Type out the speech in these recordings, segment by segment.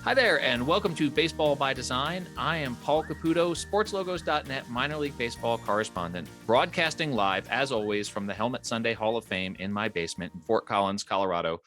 Hi there, and welcome to Baseball by Design. I am Paul Caputo, SportsLogos.net minor league baseball correspondent, broadcasting live, as always, from the Helmet Sunday Hall of Fame in my basement in Fort Collins, Colorado.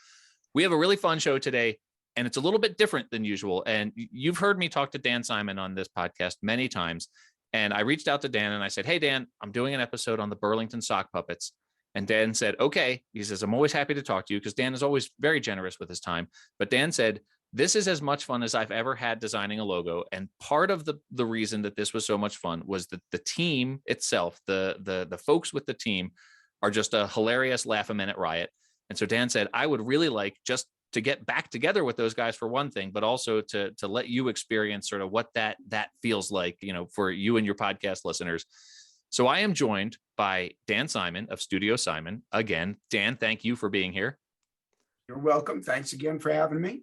We have a really fun show today, and it's a little bit different than usual. And you've heard me talk to Dan Simon on this podcast many times. And I reached out to Dan and I said, hey, Dan, I'm doing an episode on the Burlington Sock Puppets. And Dan said, okay. He says, I'm always happy to talk to you because Dan is always very generous with his time. But Dan said, this is as much fun as I've ever had designing a logo. And part of the reason that this was so much fun was that the team itself, the folks with the team are just a hilarious laugh-a-minute riot. And so Dan said, I would really like just to get back together with those guys for one thing, but also to let you experience sort of what that feels like, you know, for you and your podcast listeners. So I am joined by Dan Simon of Studio Simon. Again, Dan, thank you for being here. You're welcome. Thanks again for having me.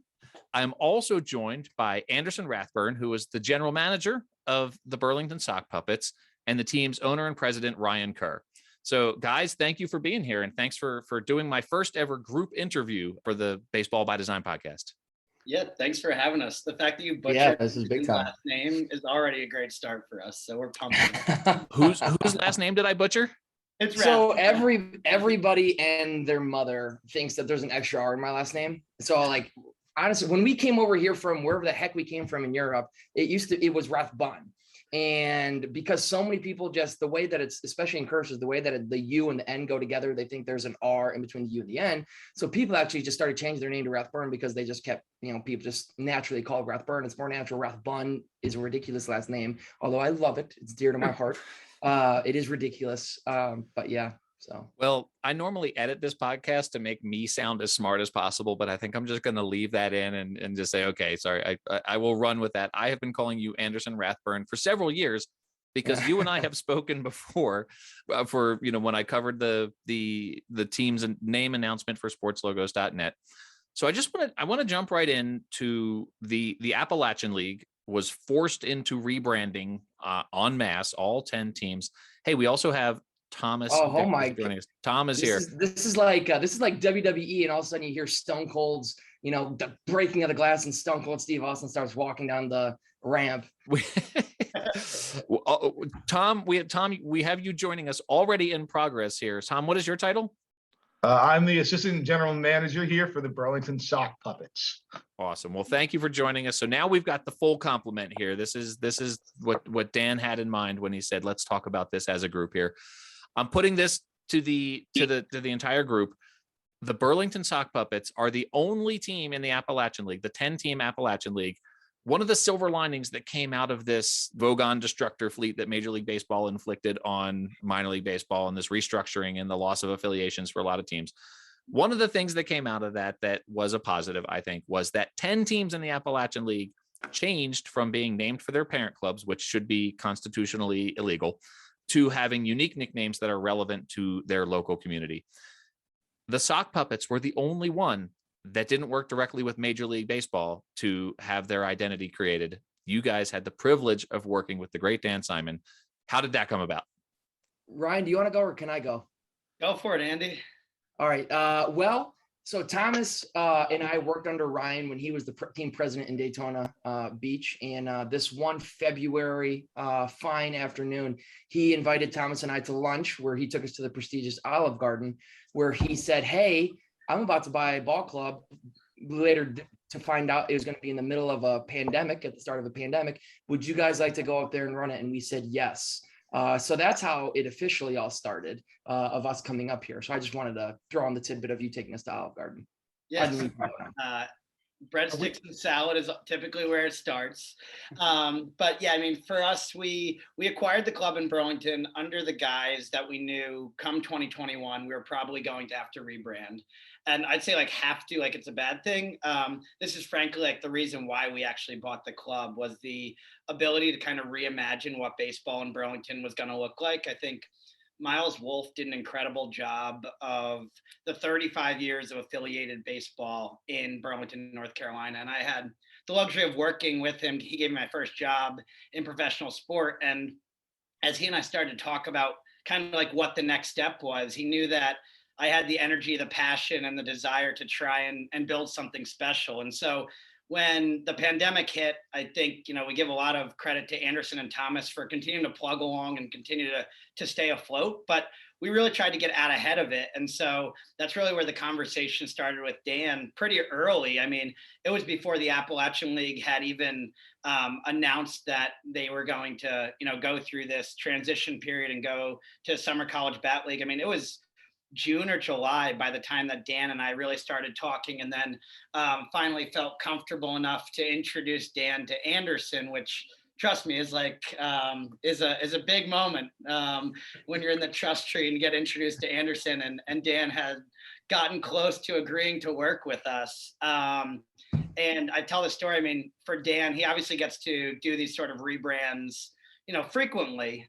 I'm also joined by Anderson Rathbun, who is the general manager of the Burlington Sock Puppets and the team's owner and president, Ryan Keur. So guys, thank you for being here. And thanks for doing my first ever group interview for the Baseball by Design podcast. Yeah, thanks for having us. The fact that you butchered this is big time. last name is already a great start for us. So we're pumped. Whose last name did I butcher? It's so everybody and their mother thinks that there's an extra R in my last name. So like, honestly, when we came over here from wherever the heck we came from in Europe, it was Rathbun. And because so many people just the way that it's, especially in cursive, the way that the U and the N go together, they think there's an R in between the U and the N. So people actually just started changing their name to Rathbun because they just kept, people just naturally call it Rathbun. It's more natural. Rathbun is a ridiculous last name, although I love it. It's dear to my heart. It is ridiculous. But yeah. So, well, I normally edit this podcast to make me sound as smart as possible, but I think I'm just going to leave that in and just say, okay, sorry, I will run with that. I have been calling you Anderson Rathbun for several years because you and I have spoken before for, when I covered the team's name announcement for SportsLogos.net. So I want to jump right into the Appalachian League was forced into rebranding en masse, all 10 teams. Hey, we also have Thomas. Oh my God. Tom is here. This is like WWE, and all of a sudden you hear Stone Cold's, the breaking of the glass, and Stone Cold Steve Austin starts walking down the ramp. Tom, we have you joining us already in progress here. Tom, what is your title? I'm the assistant general manager here for the Burlington Sock Puppets. Awesome. Well, thank you for joining us. So now we've got the full complement here. This is what Dan had in mind when he said, let's talk about this as a group here. I'm putting this to the entire group. The Burlington Sock Puppets are the only team in the Appalachian League, the 10-team Appalachian League. One of the silver linings that came out of this Vogon destructor fleet that Major League Baseball inflicted on minor league baseball and this restructuring and the loss of affiliations for a lot of teams. One of the things that came out of that was a positive, I think, was that 10 teams in the Appalachian League changed from being named for their parent clubs, which should be constitutionally illegal, to having unique nicknames that are relevant to their local community. The Sock Puppets were the only one that didn't work directly with Major League Baseball to have their identity created. You guys had the privilege of working with the great Dan Simon. How did that come about? Ryan, do you want to go or can I go? Go for it, Andy. All right. So Thomas and I worked under Ryan when he was the team president in Daytona Beach. And this one February fine afternoon, he invited Thomas and I to lunch where he took us to the prestigious Olive Garden, where he said, hey, I'm about to buy a ball club. Later to find out it was going to be in the middle of a pandemic, at the start of a pandemic. Would you guys like to go up there and run it? And we said yes. So that's how it officially all started of us coming up here. So I just wanted to throw on the tidbit of you taking us to Olive Garden. Yes. Breadsticks and salad is typically where it starts. But yeah, I mean, for us, we acquired the club in Burlington under the guise that we knew come 2021, we were probably going to have to rebrand. And I'd say it's a bad thing. This is frankly like the reason why we actually bought the club was the ability to kind of reimagine what baseball in Burlington was going to look like. I think Miles Wolf did an incredible job of the 35 years of affiliated baseball in Burlington, North Carolina. And I had the luxury of working with him. He gave me my first job in professional sport. And as he and I started to talk about kind of like what the next step was, he knew that I had the energy, the passion, and the desire to try and build something special. And so when the pandemic hit, I think, we give a lot of credit to Anderson and Thomas for continuing to plug along and continue to stay afloat. But we really tried to get out ahead of it. And so that's really where the conversation started with Dan pretty early. I mean, it was before the Appalachian League had even announced that they were going to, go through this transition period and go to Summer College Bat League. I mean, it was June or July by the time that Dan and I really started talking, and then finally felt comfortable enough to introduce Dan to Anderson, which, trust me, is like is a big moment when you're in the trust tree and get introduced to Anderson, and Dan had gotten close to agreeing to work with us. And I tell the story. I mean, for Dan, he obviously gets to do these sort of rebrands, frequently.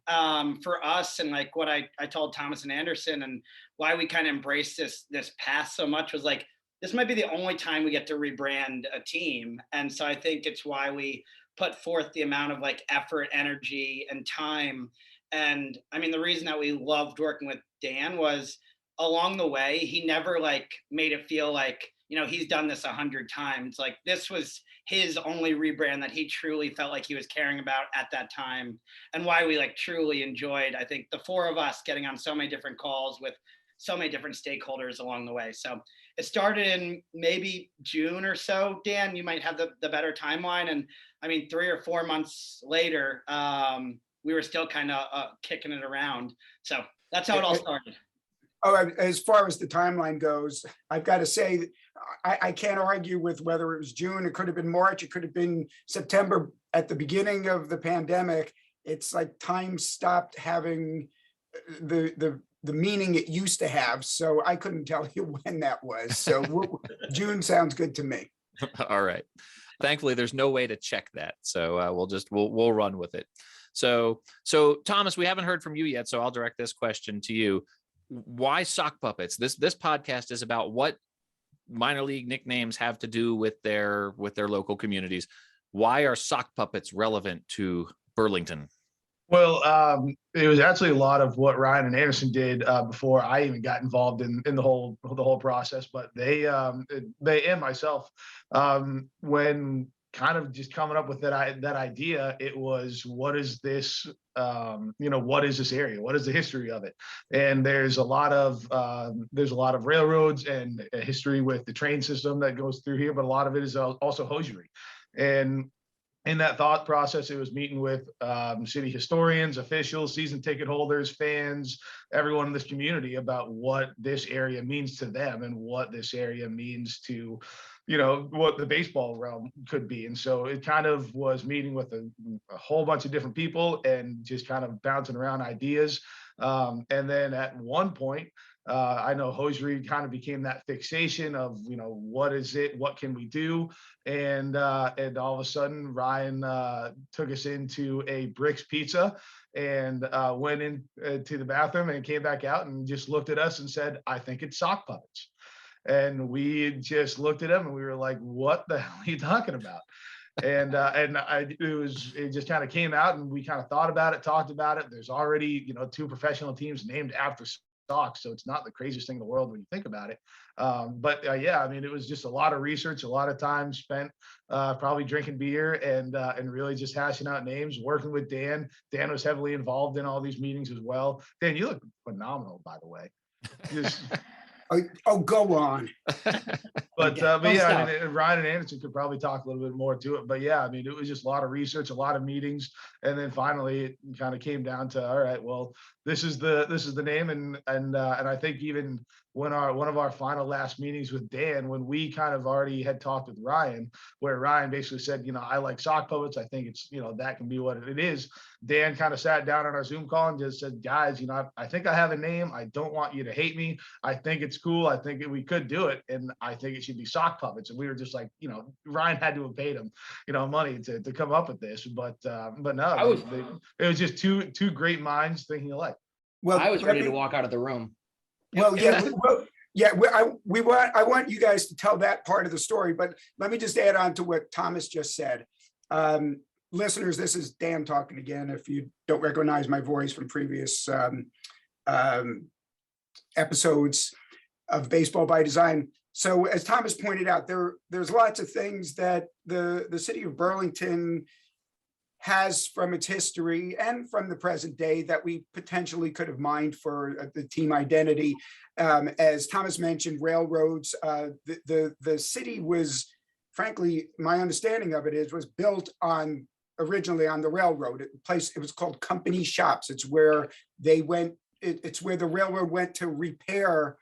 For us, and like what I told Thomas and Anderson, and why we kind of embraced this path so much, was like, this might be the only time we get to rebrand a team. And so I think it's why we put forth the amount of like effort, energy, and time. And I mean, the reason that we loved working with Dan was, along the way, he never like made it feel like, he's done this 100 times. Like, this was his only rebrand that he truly felt like he was caring about at that time, and why we like truly enjoyed, I think, the four of us getting on so many different calls with so many different stakeholders along the way. So it started in maybe June or so. Dan, you might have the better timeline. And I mean, 3 or 4 months later, we were still kind of kicking it around. So that's how it all started. Oh, as far as the timeline goes, I've got to say, I can't argue with whether it was June, it could have been March, it could have been September. At the beginning of the pandemic, it's like time stopped having the meaning it used to have. So I couldn't tell you when that was. So June sounds good to me. All right. Thankfully, there's no way to check that. So we'll run with it. So Thomas, we haven't heard from you yet, so I'll direct this question to you. Why sock puppets? This podcast is about what minor league nicknames have to do with their local communities. Why are sock puppets relevant to Burlington? Well, it was actually a lot of what Ryan and Anderson did before I even got involved in the whole process. But they and myself, when kind of just coming up with that idea, it was, what is this? What is this area? What is the history of it? And there's a lot of railroads and a history with the train system that goes through here, but a lot of it is also hosiery. And in that thought process, it was meeting with city historians, officials, season ticket holders, fans, everyone in this community about what this area means to them and what this area means to, what the baseball realm could be. And so it kind of was meeting with a whole bunch of different people and just kind of bouncing around ideas. And then at one point, I know hosiery kind of became that fixation of, what is it? What can we do? And all of a sudden, Ryan took us into a Bricks Pizza and went into the bathroom and came back out and just looked at us and said, "I think it's sock puppets." And we just looked at him and we were like, "What the hell are you talking about?" It just kind of came out, and we kind of thought about it, talked about it. There's already, 2 professional teams named after socks, so it's not the craziest thing in the world when you think about it. Yeah, I mean, it was just a lot of research, a lot of time spent probably drinking beer and really just hashing out names, working with Dan. Dan was heavily involved in all these meetings as well. Dan, you look phenomenal, by the way. Just Oh, go on. But yeah, I mean, Ryan and Anderson could probably talk a little bit more to it. But yeah, I mean, it was just a lot of research, a lot of meetings, and then finally it kind of came down to, all right, well, this is the name, and I think even when one of our final last meetings with Dan, when we kind of already had talked with Ryan, where Ryan basically said, I like sock puppets, I think it's, that can be what it is. Dan kind of sat down on our Zoom call and just said, "Guys, I think I have a name. I don't want you to hate me. I think it's cool. I think we could do it. And I think it should be sock puppets." And we were just like, Ryan had to have paid him, money to come up with this. But no, it was just two great minds thinking alike. Well, I was ready to walk out of the room. Well, yeah, I want you guys to tell that part of the story, but let me just add on to what Thomas just said. Listeners, this is Dan talking again. If you don't recognize my voice from previous episodes of Baseball by Design, So as Thomas pointed out, there's lots of things that the city of Burlington has from its history and from the present day that we potentially could have mined for the team identity. As Thomas mentioned, railroads, the city was, frankly, my understanding of it was built originally on the railroad. It was called Company Shops. It's where they went, it's where the railroad went to repair.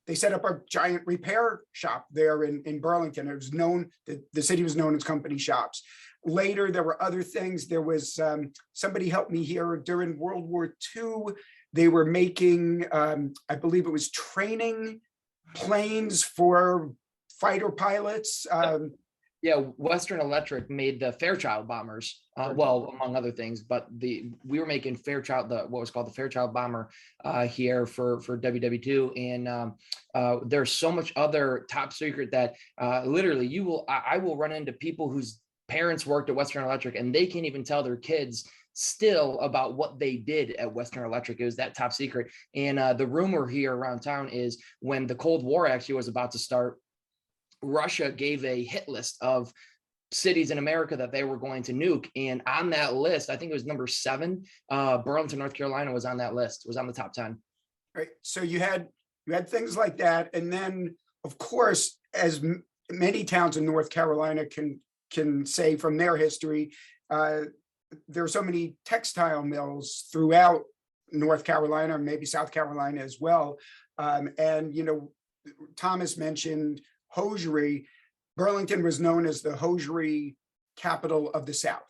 They set up a giant repair shop there in Burlington. It was known, the city was known as Company Shops. Later, there were other things. There was, somebody helped me here, during World War II, they were making, I believe it was training planes for fighter pilots. Yeah, Western Electric made the Fairchild bombers, well, among other things, but we were making Fairchild, what was called the Fairchild bomber here for WW2. And there's so much other top secret that literally I will run into people whose parents worked at Western Electric and they can't even tell their kids still about what they did at Western Electric. It was that top secret. And the rumor here around town is when the Cold War actually was about to start, Russia gave a hit list of cities in America that they were going to nuke. And on that list, I think it was number 7, Burlington, North Carolina was on that list, was on the top 10. Right. So you had things like that. And then, of course, as many towns in North Carolina can say from their history, there are so many textile mills throughout North Carolina, maybe South Carolina as well. And, Thomas mentioned hosiery. Burlington was known as the hosiery capital of the South.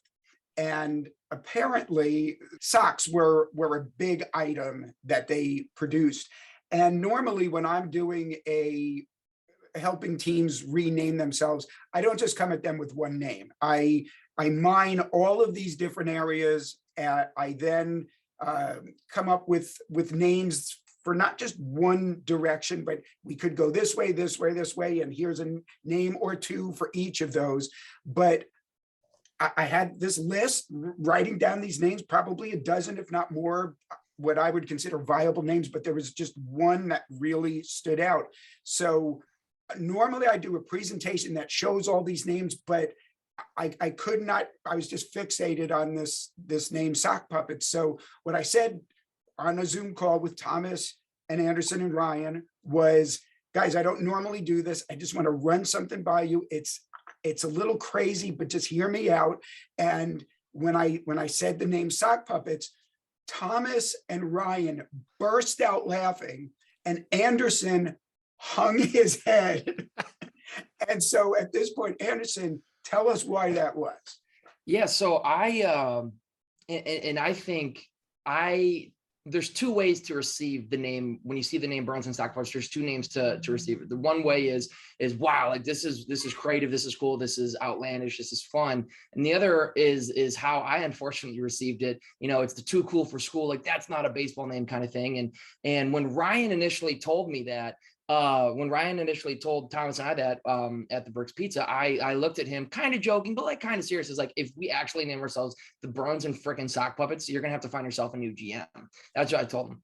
And apparently socks were a big item that they produced. And normally when I'm doing helping teams rename themselves, I don't just come at them with one name. I mine all of these different areas. I then come up with names for not just one direction, but we could go this way, this way, this way, and here's a name or two for each of those. But I had this list, writing down these names, probably a dozen, if not more, what I would consider viable names, but there was just one that really stood out. So normally I do a presentation that shows all these names, but I could not, I was just fixated on this name, Sock Puppets. So what I said on a Zoom call with Thomas and Anderson and Ryan was, guys, I don't normally do this. I just want to run something by you. It's a little crazy, but just hear me out. And when I said the name Sock Puppets, Thomas and Ryan burst out laughing and Anderson hung his head. And so at this point, Anderson, tell us why that was. Yeah, so I think there's 2 ways to receive the name. When you see the name Burlington Sock Puppets, there's 2 names to receive it. The one way is wow, like this is creative, this is cool, this is outlandish, this is fun. And the other is how I unfortunately received it. It's the too cool for school, like that's not a baseball name kind of thing. And when Ryan initially told me that, when Ryan initially told Thomas and I that at the Brooks Pizza, I looked at him kind of joking, but like kind of serious. It's like, if we actually name ourselves the Burlington freaking Sock Puppets, you're going to have to find yourself a new GM. That's what I told him.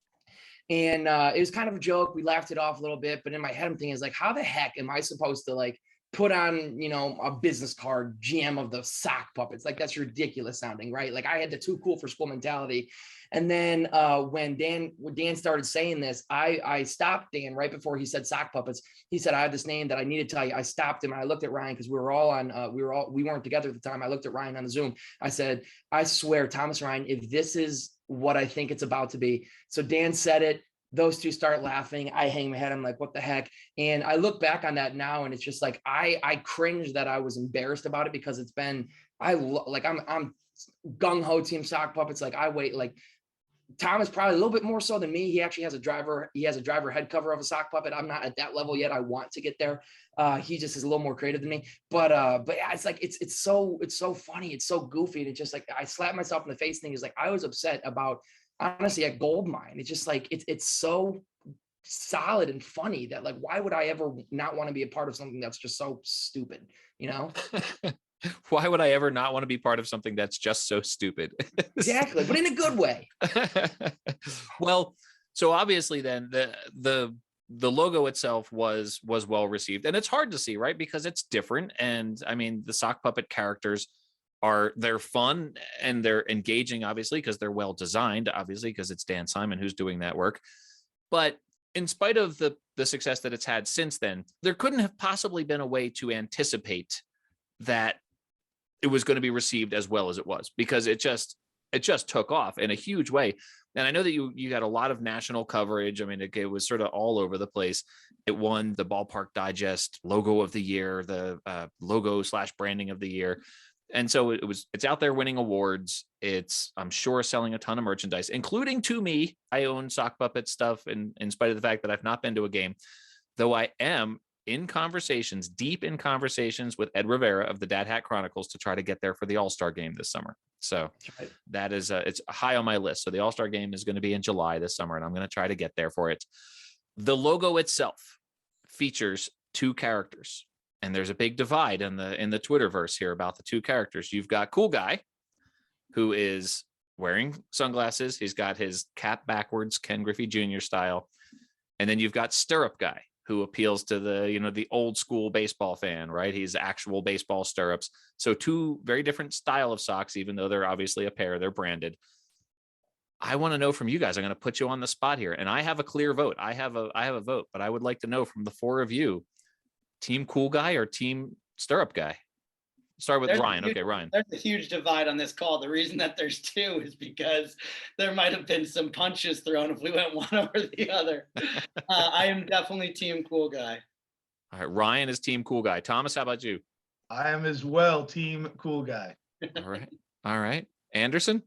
And it was kind of a joke. We laughed it off a little bit, but in my head, I'm thinking, is like, how the heck am I supposed to like put on, a business card, GM of the Sock Puppets? Like, that's ridiculous sounding, right? Like, I had the too cool for school mentality. And then when Dan started saying this, I stopped Dan right before he said Sock Puppets. He said, I have this name that I need to tell you. I stopped him and I looked at Ryan because we weren't together at the time. I looked at Ryan on the Zoom. I said, I swear, Thomas, Ryan, if this is what I think it's about to be. So Dan said it. Those 2 start laughing. I hang my head. I'm like, what the heck? And I look back on that now, and it's just like I cringe that I was embarrassed about it, because it's been I'm gung ho team Sock Puppets. Like, I wait. Like, Tom is probably a little bit more so than me. He actually has a driver. He has a driver head cover of a sock puppet. I'm not at that level yet. I want to get there. He just is a little more creative than me. But yeah, it's like it's so funny. It's so goofy. And it's just like I slapped myself in the face. Thing is like I was upset about, honestly, a gold mine. It's just like it's so solid and funny that, like, why would I ever not want to be a part of something that's just so stupid? Why would I ever not want to be part of something that's just so stupid? Exactly, but in a good way. Well, so obviously then the the logo itself was well received, and it's hard to see, right? Because it's different. And I mean, the sock puppet characters they're fun and they're engaging, obviously, because they're well designed, obviously, because it's Dan Simon who's doing that work. But in spite of the success that it's had since then, there couldn't have possibly been a way to anticipate that it was going to be received as well as it was, because it just took off in a huge way. And I know that you got a lot of national coverage. I mean, it was sort of all over the place. It won the Ballpark Digest logo of the year, the logo / branding of the year. And so it's out there winning awards. It's, I'm sure, selling a ton of merchandise, including to me. I own sock puppet stuff, and in spite of the fact that I've not been to a game, though I am deep in conversations with Ed Rivera of the Dad Hat Chronicles to try to get there for the All-Star game this summer. So that is, it's high on my list. So the All-Star game is going to be in July this summer, and I'm going to try to get there for it. The logo itself features 2 characters. And there's a big divide in the Twitterverse here about the 2 characters. You've got Cool Guy, who is wearing sunglasses. He's got his cap backwards, Ken Griffey Jr. style. And then you've got Stirrup Guy, who appeals to the old school baseball fan, right? He's actual baseball stirrups. So 2 very different style of socks, even though they're obviously a pair, they're branded. I want to know from you guys. I'm going to put you on the spot here, and I have a clear vote. I have a vote, but I would like to know from the 4 of you, Team Cool Guy or Team Stirrup Guy? Start with Ryan. Okay, Ryan. There's a huge divide on this call. The reason that there's 2 is because there might have been some punches thrown if we went one over the other. I am definitely Team Cool Guy. All right, Ryan is Team Cool Guy. Thomas, how about you? I am as well Team Cool Guy. All right. Anderson?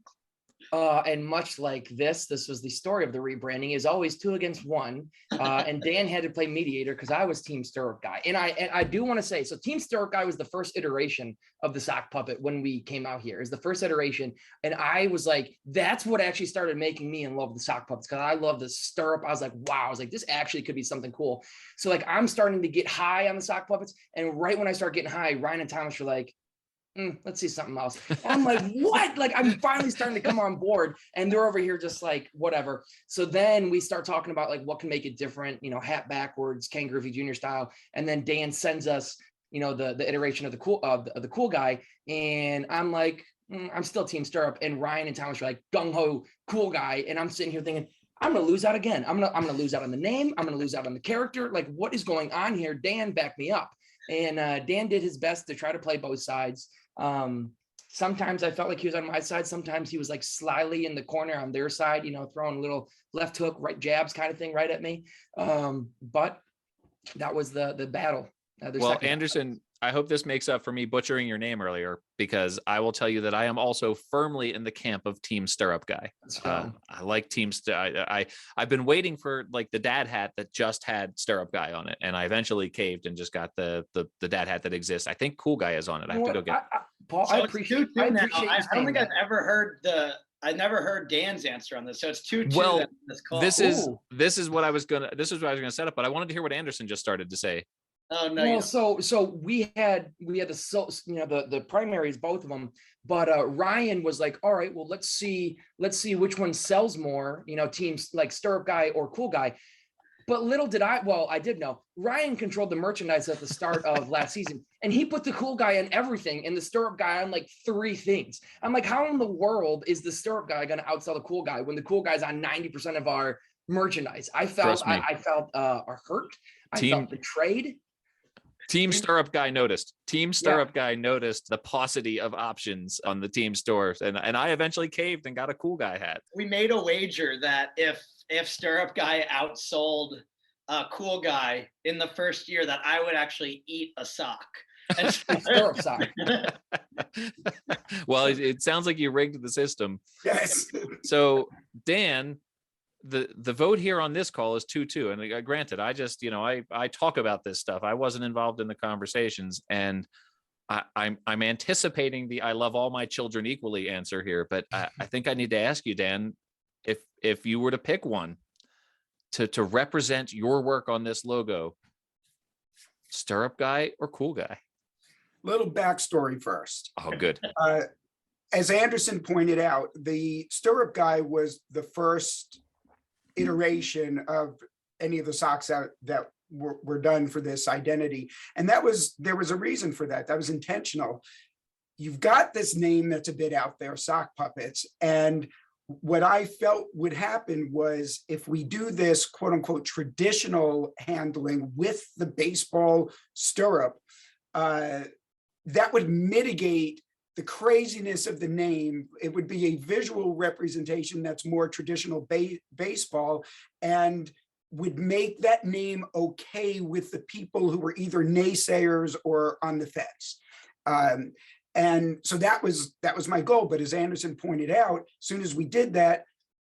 And much like this was the story of the rebranding, is always 2 against 1. And Dan had to play mediator because I was Team Stirrup Guy. And I do want to say, so Team Stirrup Guy was the first iteration of the sock puppet when we came out here. Is the first iteration. And I was like, that's what actually started making me in love with the sock puppets, because I love the stirrup. I was like, wow, I was like, this actually could be something cool. So like, I'm starting to get high on the sock puppets. And right when I start getting high, Ryan and Thomas were like, let's see something else. And I'm like, what? Like, I'm finally starting to come on board, and they're over here just like, whatever. So then we start talking about like what can make it different, hat backwards, Ken Griffey Jr. style. And then Dan sends us, the iteration of the cool guy. And I'm like, I'm still Team Stirrup. And Ryan and Thomas are like, gung ho Cool Guy. And I'm sitting here thinking, I'm going to lose out again. I'm going to lose out on the name. I'm going to lose out on the character. Like, what is going on here? Dan, back me up. And Dan did his best to try to play both sides. Sometimes I felt like he was on my side. Sometimes he was like slyly in the corner on their side, throwing a little left hook, right jabs kind of thing right at me. But that was the battle. Well, Anderson, I hope this makes up for me butchering your name earlier, because I will tell you that I am also firmly in the camp of Team Stirrup Guy. I like Team I've been waiting for like the dad hat that just had Stirrup Guy on it, and I eventually caved and just got the dad hat that exists. I think Cool Guy is on it. I have to go get Paul. So I appreciate I don't think that. I never heard Dan's answer on this. So it's 2-2. Well, this is what I was gonna set up, but I wanted to hear what Anderson just started to say. Oh no! Well, so we had the primaries, both of them, but Ryan was like, all right, well, let's see which one sells more, teams like Stirrup Guy or Cool Guy. But little did I did know Ryan controlled the merchandise at the start of last season, and he put the Cool Guy on everything and the Stirrup Guy on like 3 things. I'm like, how in the world is the Stirrup Guy going to outsell the Cool Guy when the Cool Guy's on 90% of our merchandise? I felt hurt. I felt betrayed. Team Stirrup Guy noticed. Team Stirrup Guy noticed the paucity of options on the team stores, and I eventually caved and got a Cool Guy hat. We made a wager that if Stirrup Guy outsold Cool Guy in the first year, that I would actually eat a sock. Stirrup sock. Well, it sounds like you rigged the system. Yes. So Dan, the vote here on this call is 2-2, and granted, I just I talk about this stuff. I wasn't involved in the conversations, and I'm anticipating the "I love all my children equally" answer here, but I think I need to ask you, Dan, if you were to pick one to represent your work on this logo, Stirrup Guy or Cool Guy? Little backstory first. Oh, good. As Anderson pointed out, the Stirrup Guy was the first iteration of any of the socks out that were done for this identity. And there was a reason for that. That was intentional. You've got this name that's a bit out there, Sock Puppets. And what I felt would happen was if we do this quote unquote traditional handling with the baseball stirrup, that would mitigate the craziness of the name. It would be a visual representation that's more traditional baseball and would make that name okay with the people who were either naysayers or on the fence. And so that was my goal. But as Anderson pointed out, as soon as we did that,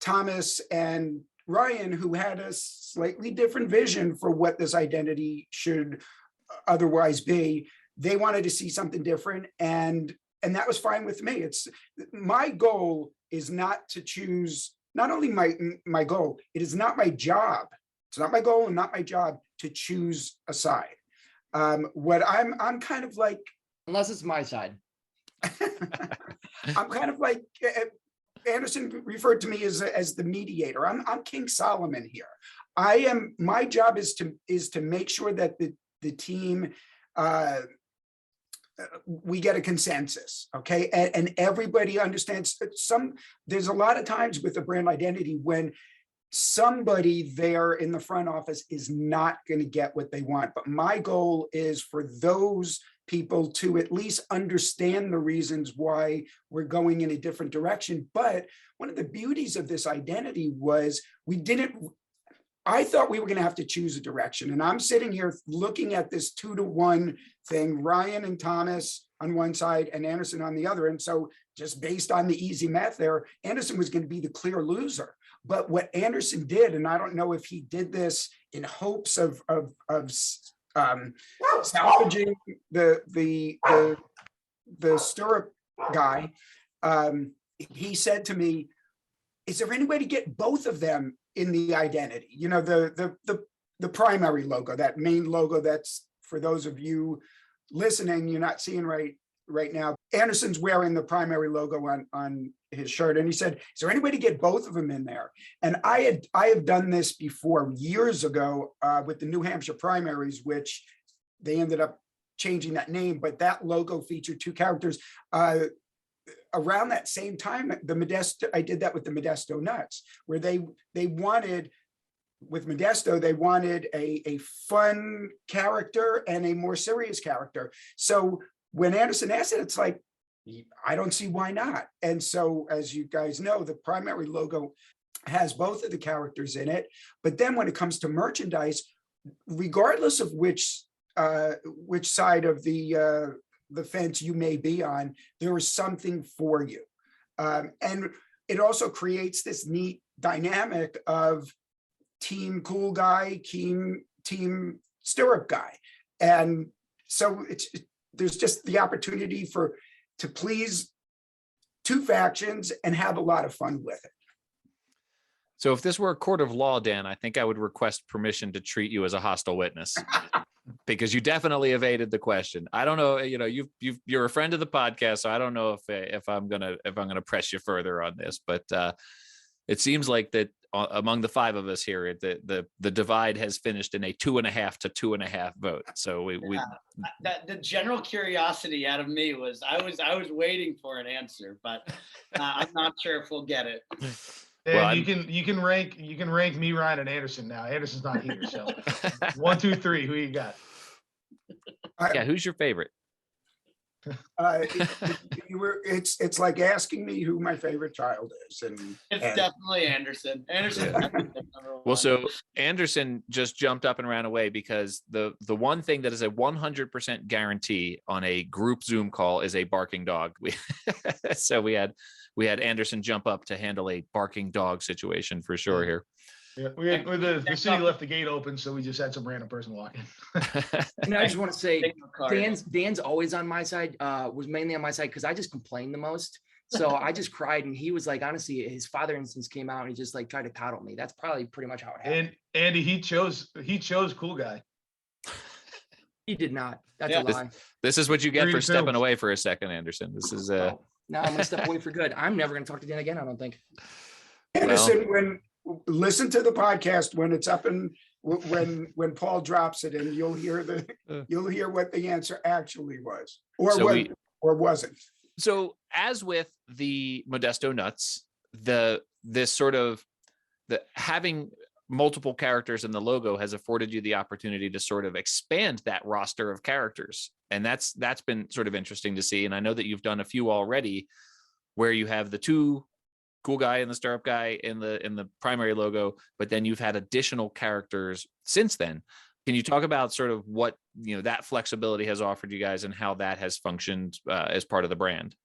Thomas and Ryan, who had a slightly different vision for what this identity should otherwise be, they wanted to see something different. And that was fine with me. It's my goal is not to choose, not only my goal, it is not my job. It's not my goal and not my job to choose a side. What I'm kind of like, Unless it's my side. I'm kind of like Anderson referred to me as the mediator. I'm King Solomon here. My job is to make sure that the team we get a consensus, okay, and everybody understands. There's a lot of times with the brand identity when somebody there in the front office is not going to get what they want. But my goal is for those people to at least understand the reasons why we're going in a different direction. But one of the beauties of this identity was I thought we were going to have to choose a direction. And I'm sitting here looking at this 2-to-1 thing, Ryan and Thomas on one side and Anderson on the other. And so just based on the easy math there, Anderson was going to be the clear loser. But what Anderson did, and I don't know if he did this in hopes of salvaging the stirrup guy, he said to me, is there any way to get both of them in the identity? You know, the primary logo, that main logo that's, for those of you listening, you're not seeing right now. Anderson's wearing the primary logo on his shirt. And he said, is there any way to get both of them in there? And I have done this before years ago with the New Hampshire primaries, which they ended up changing that name, but that logo featured 2 characters. Around that same time, I did that with the Modesto Nuts, where they wanted, with Modesto, they wanted a fun character and a more serious character. So when Anderson asked it, it's like, I don't see why not. And so, as you guys know, the primary logo has both of the characters in it. But then when it comes to merchandise, regardless of which side of the fence you may be on, there is something for you. And it also creates this neat dynamic of team cool guy, team stirrup guy. And so there's just the opportunity to please 2 factions and have a lot of fun with it. So if this were a court of law, Dan, I think I would request permission to treat you as a hostile witness. Because you definitely evaded the question. I don't know, you know, you're a friend of the podcast, so I don't know if I'm gonna press you further on this, but it seems like that among the 5 of us here, the divide has finished in a 2.5 to 2.5 vote. So the general curiosity out of me was I was waiting for an answer, but I'm not sure if we'll get it. And well, you can rank me, Ryan, and Anderson now. Anderson's not here, so 1, 2, 3. Who you got? Yeah, who's your favorite? It's like asking me who my favorite child is, and it's definitely Anderson. Well, so Anderson just jumped up and ran away because the one thing that is a 100% guarantee on a group Zoom call is a barking dog. So we had Anderson jump up to handle a barking dog situation for sure here. Yeah, the city left the gate open, so we just had some random person walk in. And I just want to say, Dan's always on my side, was mainly on my side because I just complained the most. So I just cried, and he was like, honestly, his father instance came out and he just like tried to coddle me. That's probably pretty much how it happened. And Andy, he chose cool guy. He did not. That's a lie. This is what you get for stepping away for a second, Anderson. This is now I'm gonna step away for good. I'm never gonna talk to Dan again, I don't think. Anderson, listen to the podcast when it's up and when Paul drops it in, you'll hear what the answer actually was, or So what, or wasn't. So as with the Modesto Nuts, this sort of the having multiple characters in the logo has afforded you the opportunity to sort of expand that roster of characters. And that's been sort of interesting to see. And I know that you've done a few already where you have the two cool guy and the stirrup guy in the primary logo, but then you've had additional characters since then. Can you talk about sort of what, that flexibility has offered you guys and how that has functioned as part of the brand?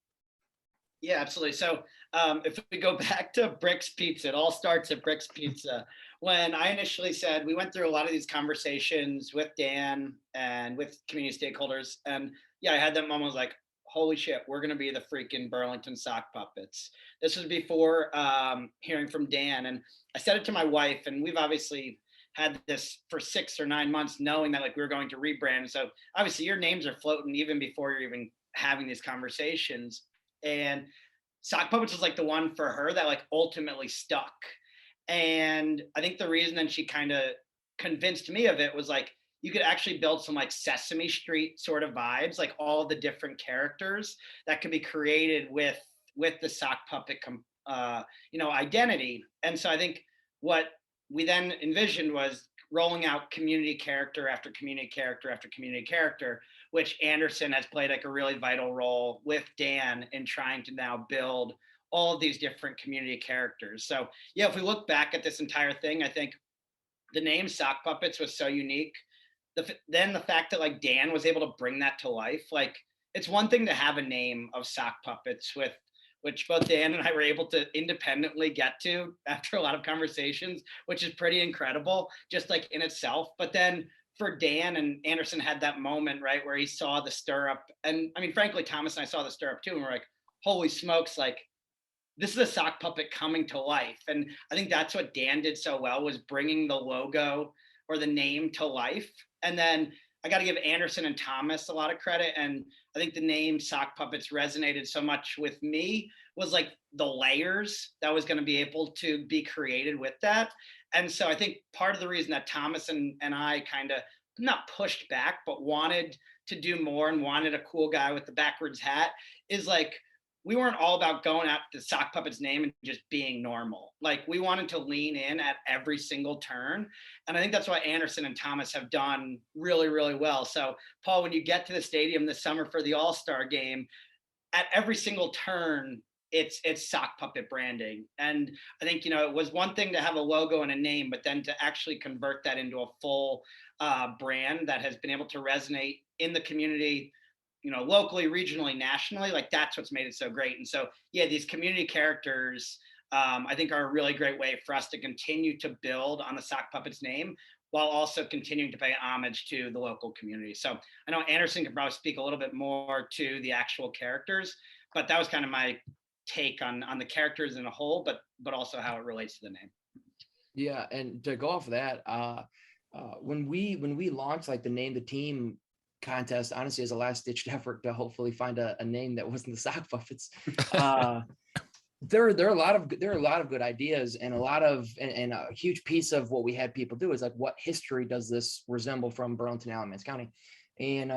Yeah, absolutely. So if we go back to Brick's Pizza, it all starts at Brick's Pizza. When I initially said, we went through a lot of these conversations with Dan and with community stakeholders. And yeah, I had that moment, I was like, holy shit, we're going to be the freaking Burlington Sock Puppets. This was before hearing from Dan. And I said it to my wife, and we've obviously had this for 6 or 9 months, knowing that like we were going to rebrand. So obviously your names are floating even before you're even having these conversations. And Sock Puppets was like the one for her that like ultimately stuck. And I think the reason then she kind of convinced me of it was like, you could actually build some like Sesame Street sort of vibes, like all the different characters that could be created with the sock puppet, identity. And so I think what we then envisioned was rolling out community character after community character after community character, which Anderson has played like a really vital role with Dan in trying to now build all of these different community characters. So yeah, if we look back at this entire thing, I think the name Sock Puppets was so unique. Then the fact that like Dan was able to bring that to life, like it's one thing to have a name of Sock Puppets which both Dan and I were able to independently get to after a lot of conversations, which is pretty incredible just like in itself. But then for Dan, and Anderson had that moment, right, where he saw the stirrup. And I mean, frankly, Thomas and I saw the stirrup too, and we're like, holy smokes, like this is a sock puppet coming to life. And I think that's what Dan did so well, was bringing the logo or the name to life. And then I got to give Anderson and Thomas a lot of credit. And I think the name Sock Puppets resonated so much with me, was like the layers that was going to be able to be created with that. And so I think part of the reason that Thomas and I kind of not pushed back, but wanted to do more and wanted a cool guy with the backwards hat is like, we weren't all about going at the Sock Puppets name and just being normal. Like we wanted to lean in at every single turn. And I think that's what Anderson and Thomas have done really, really well. So Paul, when you get to the stadium this summer for the All-Star game, at every single turn, it's sock puppet branding. And I think, it was one thing to have a logo and a name, but then to actually convert that into a full brand that has been able to resonate in the community, locally, regionally, nationally, like that's what's made it so great. And so, yeah, these community characters, I think are a really great way for us to continue to build on the Sock Puppets name while also continuing to pay homage to the local community. So I know Anderson could probably speak a little bit more to the actual characters, but that was kind of my take on the characters in a whole, but also how it relates to the name. Yeah, and to go off of that, when we launched like the Name the Team contest, honestly, as a last ditched effort to hopefully find a name that wasn't the Sock Puppets, there are a lot of good ideas, and a huge piece of what we had people do is like, what history does this resemble from Burlington, Alamance County? And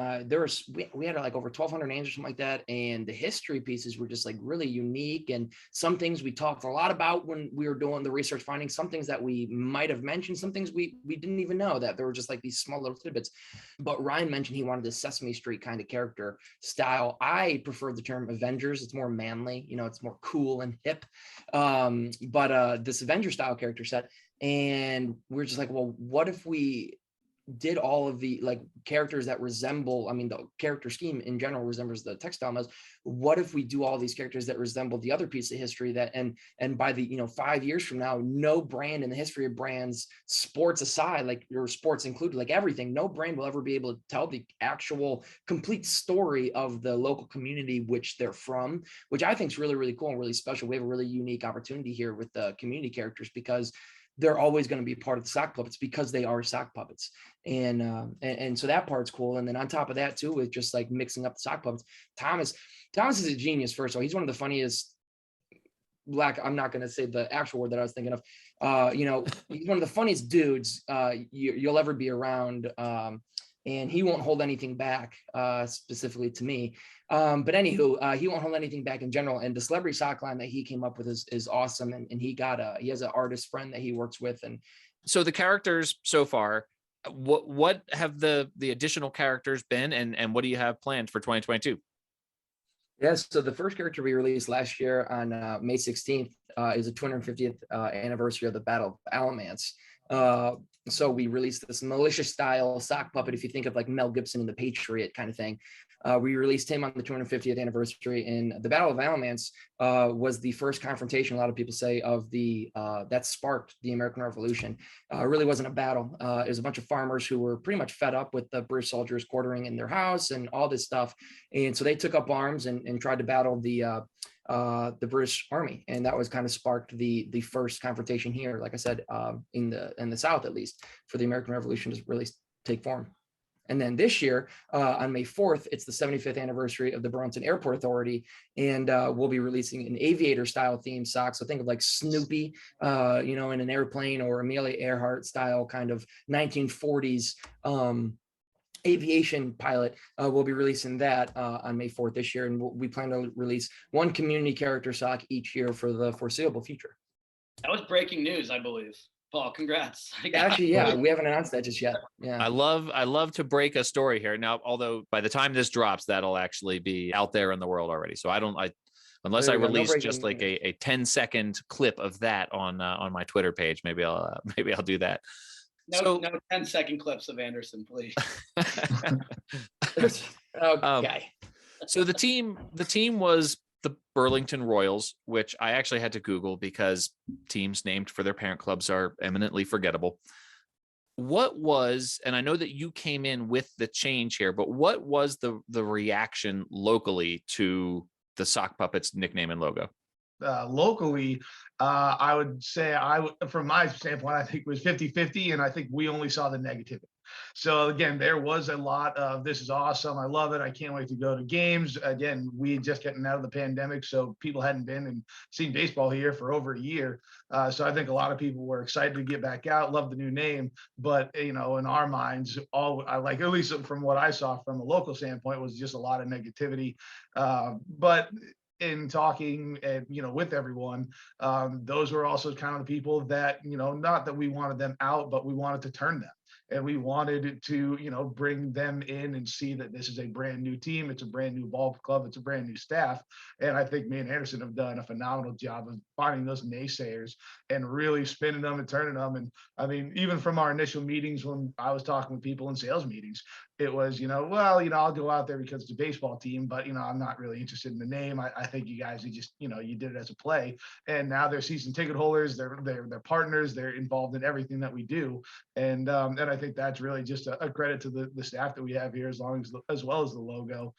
we had like over 1,200 names or something like that. And the history pieces were just like really unique. And some things we talked a lot about when we were doing the research findings, some things that we might have mentioned, some things we didn't even know, that there were just like these small little tidbits. But Ryan mentioned he wanted this Sesame Street kind of character style. I prefer the term Avengers. It's more manly, it's more cool and hip. But this Avenger style character set. And we're just like, well, what if we did all of the like characters that resemble, the character scheme in general resembles the textile mills. What if we do all these characters that resemble the other piece of history that, and by the, 5 years from now, no brand in the history of brands, sports aside, like your sports included, like everything, no brand will ever be able to tell the actual complete story of the local community which they're from, which I think is really, really cool and really special. We have a really unique opportunity here with the community characters, because they're always going to be part of the sock puppets because they are sock puppets. And so that part's cool. And then on top of that too, with just like mixing up the sock puppets, Thomas is a genius. First of all, he's one of the funniest I'm not going to say the actual word that I was thinking of. He's one of the funniest dudes you'll ever be around. And he won't hold anything back, specifically to me. But anywho, he won't hold anything back in general. And the celebrity sock line that he came up with is awesome. And he has an artist friend that he works with. And so the characters so far, what have the additional characters been, and what do you have planned for 2022? Yes, so the first character we released last year on May 16th is the 250th anniversary of the Battle of Alamance. So we released this militia style sock puppet, if you think of like Mel Gibson in The Patriot kind of thing. We released him on the 250th anniversary, and the Battle of Alamance was the first confrontation, a lot of people say, of that sparked the American Revolution. It really wasn't a battle. It was a bunch of farmers who were pretty much fed up with the British soldiers quartering in their house and all this stuff. And so they took up arms and tried to battle the British Army, and that was kind of sparked the first confrontation here, like I said, in the South, at least, for the American Revolution to really take form. And then this year, on May 4th, it's the 75th anniversary of the Burlington Airport Authority, and we'll be releasing an aviator-style theme sock. So think of like Snoopy, in an airplane, or Amelia Earhart style kind of 1940s aviation pilot. We'll be releasing that on May 4th this year, and we plan to release one community character sock each year for the foreseeable future. That was breaking news, I believe. Paul, congrats. Actually, yeah, we haven't announced that just yet. Yeah, I love to break a story here now. Although by the time this drops, that'll actually be out there in the world already. So unless I release just like a 10-second clip of that on my Twitter page, maybe I'll do that. No 10-second clips of Anderson, please. okay. So the team was the Burlington Royals, which I actually had to Google because teams named for their parent clubs are eminently forgettable. What was, and I know that you came in with the change here, but what was the reaction locally to the Sock Puppets nickname and logo? Locally, I would say from my standpoint, I think it was 50-50, and I think we only saw the negativity. So again, there was a lot of, this is awesome, I love it, I can't wait to go to games. Again, we just getting out of the pandemic, so people hadn't been and seen baseball here for over a year. So I think a lot of people were excited to get back out, love the new name, but in our minds, at least from what I saw from a local standpoint, was just a lot of negativity. But in talking with everyone, those were also kind of the people that, not that we wanted them out, but we wanted to turn them. And we wanted to, bring them in and see that this is a brand new team. It's a brand new ball club. It's a brand new staff. And I think me and Anderson have done a phenomenal job of finding those naysayers and really spinning them and turning them. And I mean, even from our initial meetings, when I was talking with people in sales meetings, it was, I'll go out there because it's a baseball team, but, I'm not really interested in the name. I think you guys, you did it as a play. And now they're season ticket holders. They're partners. They're involved in everything that we do. And I think that's really just a credit to the staff that we have here, as well as the logo.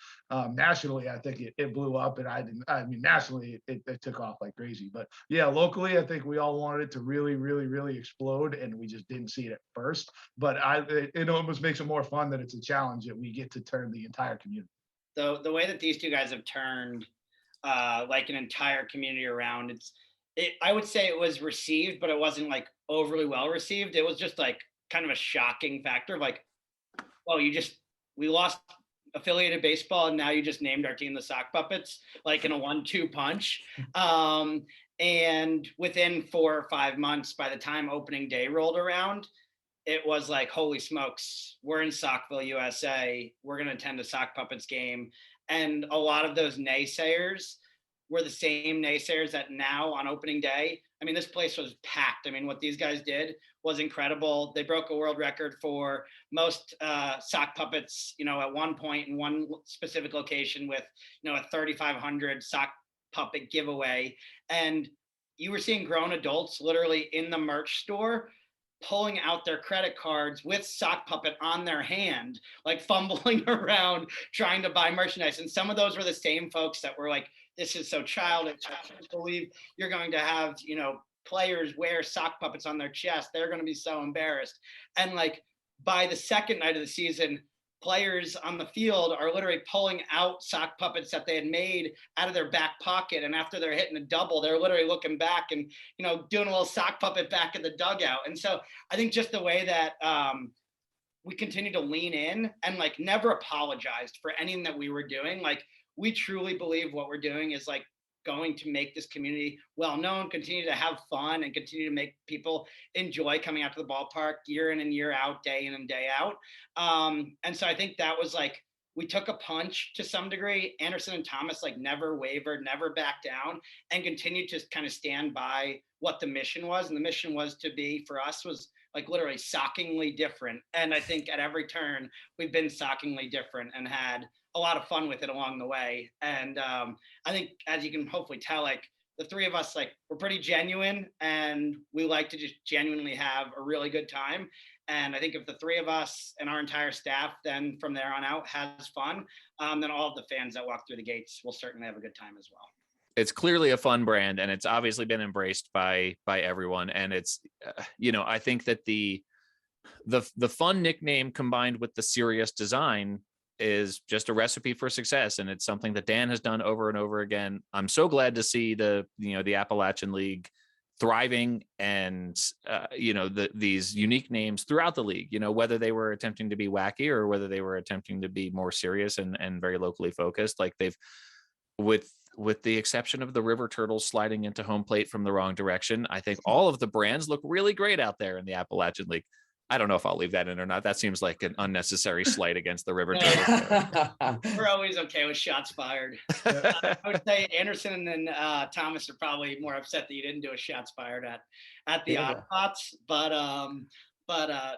Nationally, I think it blew up, and nationally it took off like crazy. But yeah, locally, I think we all wanted it to really, really, really explode, and we just didn't see it at first. But it almost makes it more fun that it's a challenge that we get to turn the entire community. The way that these two guys have turned like an entire community around, I would say it was received, but it wasn't like overly well received. It was just like kind of a shocking factor of like, well, we lost affiliated baseball and now you just named our team the Sock Puppets, like in a 1-2 punch. And within 4 or 5 months, by the time opening day rolled around, it was like, holy smokes, we're in Sockville, USA. We're going to attend a Sock Puppets game. And a lot of those naysayers were the same naysayers that now on opening day, I mean, this place was packed. I mean, what these guys did was incredible. They broke a world record for most sock puppets, at one point in one specific location with, a 3,500 sock puppet giveaway. And you were seeing grown adults literally in the merch store pulling out their credit cards with sock puppet on their hand, like fumbling around trying to buy merchandise. And some of those were the same folks that were like, this is so childish. I can't believe you're going to have, players wear sock puppets on their chest. They're going to be so embarrassed. And like by the second night of the season, players on the field are literally pulling out sock puppets that they had made out of their back pocket. And after they're hitting a double, they're literally looking back and, doing a little sock puppet back in the dugout. And so I think just the way that we continue to lean in and like never apologized for anything that we were doing. Like we truly believe what we're doing is like going to make this community well known, continue to have fun, and continue to make people enjoy coming out to the ballpark year in and year out, day in and day out. And so I think that was like, we took a punch to some degree. Anderson and Thomas like never wavered, never backed down, and continued to kind of stand by what the mission was. And the mission was to be, for us, was like literally shockingly different. And I think at every turn we've been shockingly different and had a lot of fun with it along the way. And I think, as you can hopefully tell, like the three of us, like we're pretty genuine and we like to just genuinely have a really good time. And I think if the three of us and our entire staff then from there on out has fun, then all of the fans that walk through the gates will certainly have a good time as well. It's clearly a fun brand, and it's obviously been embraced by everyone. And it's, I think that the fun nickname combined with the serious design is just a recipe for success. And it's something that Dan has done over and over again. I'm so glad to see the Appalachian League thriving and, these unique names throughout the league, whether they were attempting to be wacky or whether they were attempting to be more serious and very locally focused. Like they've, with the exception of the River Turtles sliding into home plate from the wrong direction, I think all of the brands look really great out there in the Appalachian League. I don't know if I'll leave that in or not. That seems like an unnecessary slight against the River Turtles. We're always okay with shots fired. I would say Anderson and Thomas are probably more upset that you didn't do a shots fired at the Autobots, but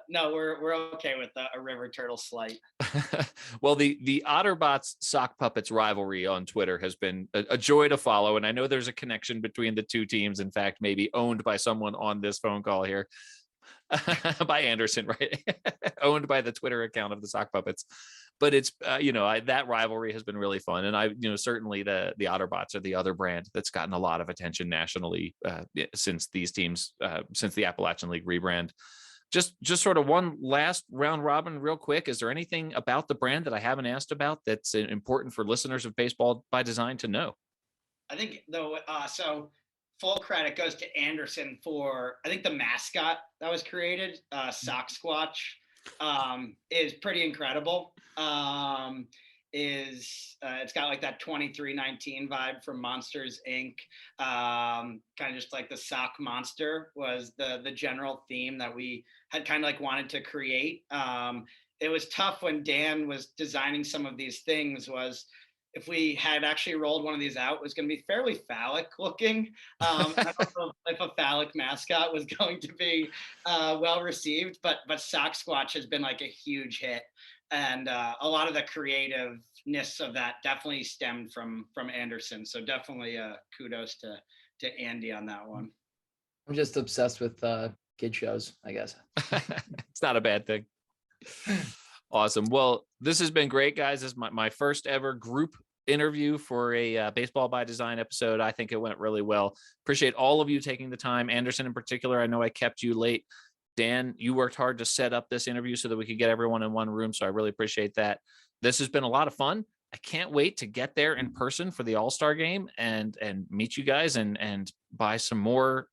no, we're okay with a River Turtle slight. Well, the Otterbots Sock Puppets rivalry on Twitter has been a joy to follow. And I know there's a connection between the two teams, in fact, maybe owned by someone on this phone call here. By Anderson, right? Owned by the Twitter account of the Sock Puppets. But it's, that rivalry has been really fun. And certainly the Otterbots are the other brand that's gotten a lot of attention nationally since these teams, since the Appalachian League rebrand. Just sort of one last round robin real quick. Is there anything about the brand that I haven't asked about that's important for listeners of Baseball by Design to know? I think though, so full credit goes to Anderson for, I think the mascot that was created, Sock Squatch, is pretty incredible. It's got like that 2319 vibe from Monsters Inc. Kind of just like the sock monster was the general theme that we had kind of like wanted to create. It was tough when Dan was designing some of these things, was if we had actually rolled one of these out, it was going to be fairly phallic looking. I don't know if a phallic mascot was going to be well received, but Sock Squatch has been like a huge hit. And a lot of the creativeness of that definitely stemmed from Anderson. So definitely kudos to Andy on that one. I'm just obsessed with kid shows, I guess. It's not a bad thing. Awesome. Well, this has been great, guys. This is my first ever group interview for a Baseball by Design episode. I think it went really well. Appreciate all of you taking the time. Anderson in particular, I know I kept you late. Dan, you worked hard to set up this interview so that we could get everyone in one room. So I really appreciate that. This has been a lot of fun. I can't wait to get there in person for the All-Star game and meet you guys and buy some more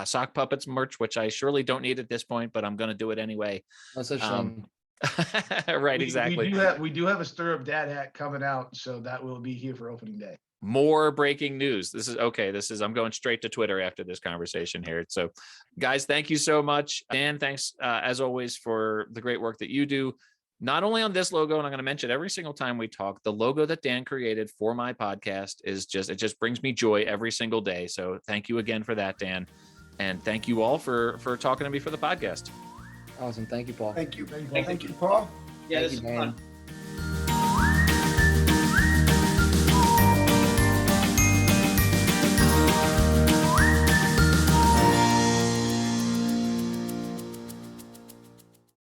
Sock Puppets merch, which I surely don't need at this point, but I'm going to do it anyway. No such thing. Right, exactly. We do have a Stir Up Dad hat coming out, so that will be here for opening day. More breaking news. I'm going straight to Twitter after this conversation here. So guys, thank you so much. Dan, thanks as always for the great work that you do, not only on this logo, and I'm going to mention every single time we talk, the logo that Dan created for my podcast it just brings me joy every single day. So thank you again for that, Dan. And thank you all for talking to me for the podcast. Awesome. Thank you, Paul. Thank you. Thank you, Paul. Yeah, Thank this you, is Dan. fun.